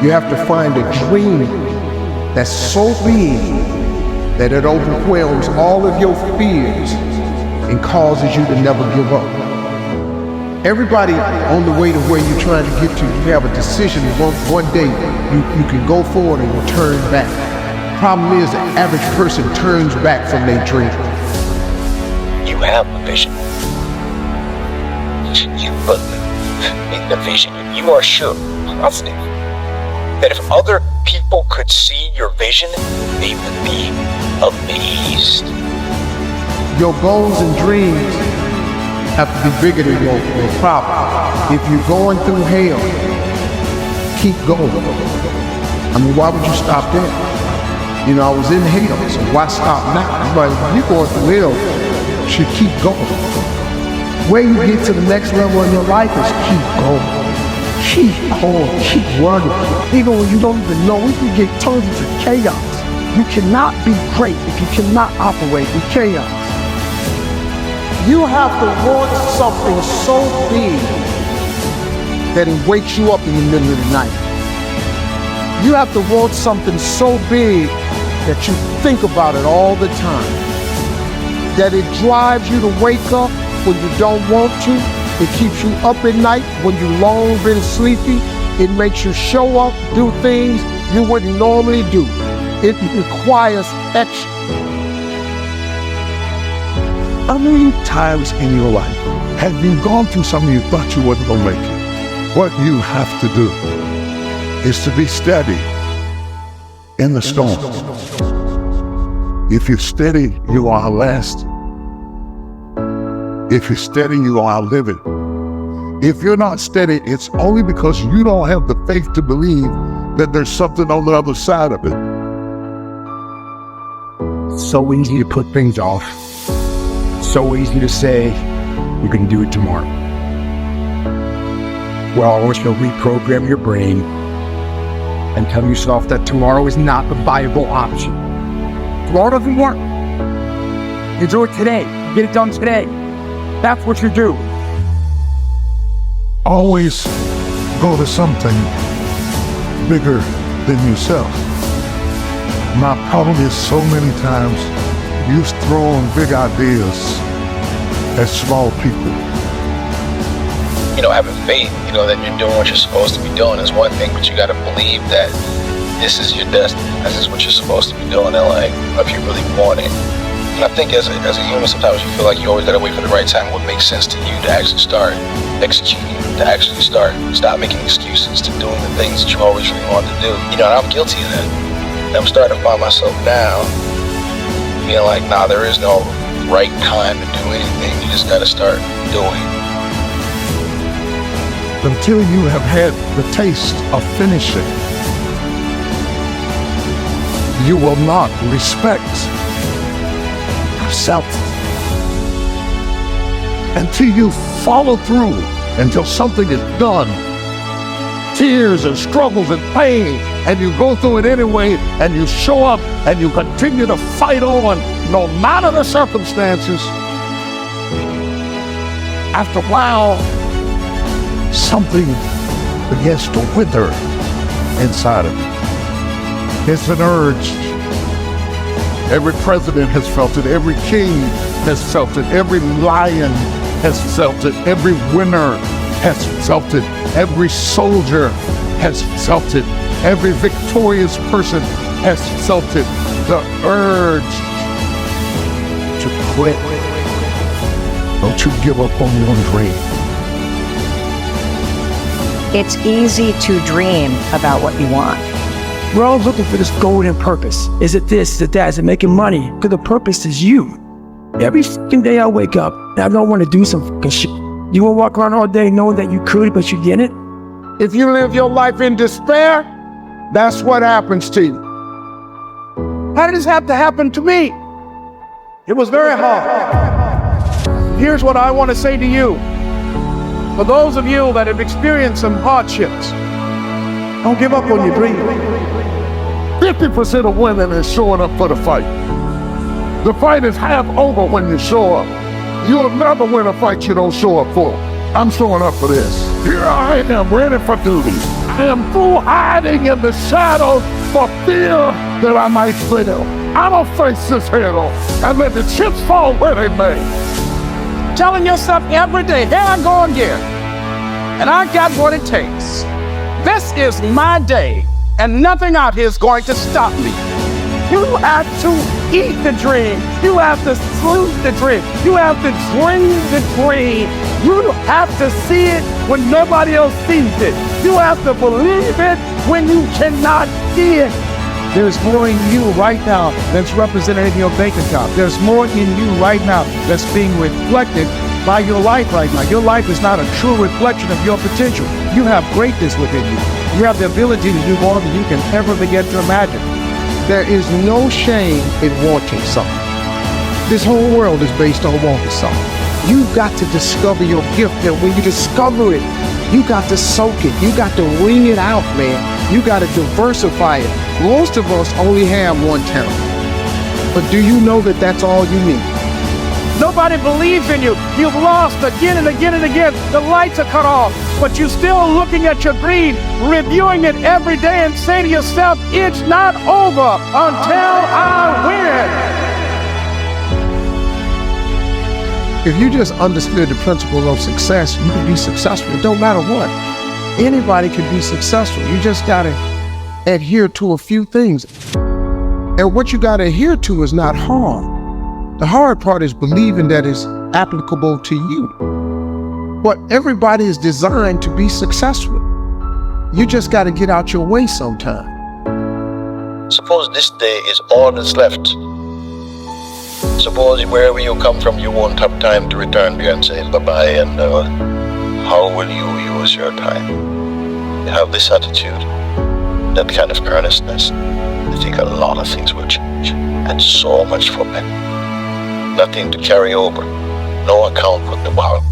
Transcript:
You have to find a dream that's so big that it overwhelms all of your fears and causes you to never give up. Everybody on the way to where you're trying to get to, you have a decision. One day you can go forward and you turn back. Problem is, the average person turns back from their dream. You have a vision. You believe in the vision. You are sure, positive, that if other people could see your vision, they would be amazed. Your goals and dreams have to be bigger than your problem. If you're going through hell, keep going. I mean, why would you stop there? You know, I was in hell, so why stop now? But you're going through hell, you should keep going. Where you get to the next level in your life is keep going. Keep going, keep running. Even when you don't even know, we can get turned into chaos. You cannot be great if you cannot operate in chaos. You have to want something so big that it wakes you up in the middle of the night. You have to want something so big that you think about it all the time. That it drives you to wake up when you don't want to. It keeps you up at night when you've long been sleepy. It makes you show up, do things you wouldn't normally do. It requires action. How many times in your life have you gone through something you thought you wasn't gonna make it? What you have to do is to be steady in the storm. If you're steady, you are last. If you're steady, you are living. If you're not steady, it's only because you don't have the faith to believe that there's something on the other side of it. So easy to put things off. So easy to say, we can do it tomorrow. Well, I want you to reprogram your brain and tell yourself that tomorrow is not the viable option. Tomorrow doesn't work. You do it today. Get it done today. That's what you do. Always go to something bigger than yourself. My problem is so many times you've thrown big ideas at small people. You know, having faith, you know, that you're doing what you're supposed to be doing is one thing, but you got to believe that this is your destiny. This is what you're supposed to be doing, and like, if you really want it. And I think as a human, sometimes you feel like you always got to wait for the right time. What makes sense to you to actually start executing, to actually start. Stop making excuses to doing the things that you always really want to do. You know, and I'm guilty of that. And I'm starting to find myself now being like, nah, there is no right time to do anything. You just got to start doing. Until you have had the taste of finishing, you will not respect yourself. Until you follow through, until something is done, tears and struggles and pain, and you go through it anyway, and you show up, and you continue to fight on, no matter the circumstances. After a while, something begins to wither inside of you. It's an urge. Every president has felt it. Every king has felt it. Every lion has felt it. Every winner has felt it. Every soldier has felt it. Every victorious person has felt it. The urge to quit. Don't you give up on your dream. It's easy to dream about what you want. We're all looking for this golden purpose. Is it this? Is it that? Is it making money? Because the purpose is you. Every fucking day I wake up and I don't want to do some fucking shit. You want to walk around all day knowing that you could, but you didn't? If you live your life in despair, that's what happens to you. How did this have to happen to me? It was very hard. Here's what I want to say to you. For those of you that have experienced some hardships, don't give up on your dream. 50% of women is showing up for the fight. The fight is half over when you show up. You'll never win a fight you don't show up for. I'm showing up for this. Here I am, ready for duty. I am through hiding in the shadows for fear that I might fail. I'ma face this head on and let the chips fall where they may. Telling yourself every day, here I go again, and I got what it takes. This is my day, and nothing out here is going to stop me. You have to eat the dream. You have to sleep the dream. You have to dream the dream. You have to see it when nobody else sees it. You have to believe it when you cannot see it. There's more in you right now that's represented in your bank account. There's more in you right now that's being reflected by your life right now. Your life is not a true reflection of your potential. You have greatness within you. You have the ability to do more than you can ever begin to imagine. There is no shame in wanting something. This whole world is based on wanting something. You've got to discover your gift, and when you discover it, you got to soak it. You got to wring it out, man. You got to diversify it. Most of us only have one talent. But do you know that that's all you need? Nobody believes in you. You've lost again and again and again. The lights are cut off, but you're still looking at your dream, reviewing it every day and saying to yourself, it's not over until I win. If you just understood the principle of success, you can be successful. It don't matter what. Anybody can be successful. You just got to adhere to a few things. And what you got to adhere to is not hard. The hard part is believing that it's applicable to you. But everybody is designed to be successful. You just got to get out your way sometime. Suppose this day is all that's left. Suppose wherever you come from, you won't have time to return here and say bye-bye, and how will you use your time? You have this attitude, that kind of earnestness. I think a lot of things will change, and so much for better. Nothing to carry over, no account for tomorrow.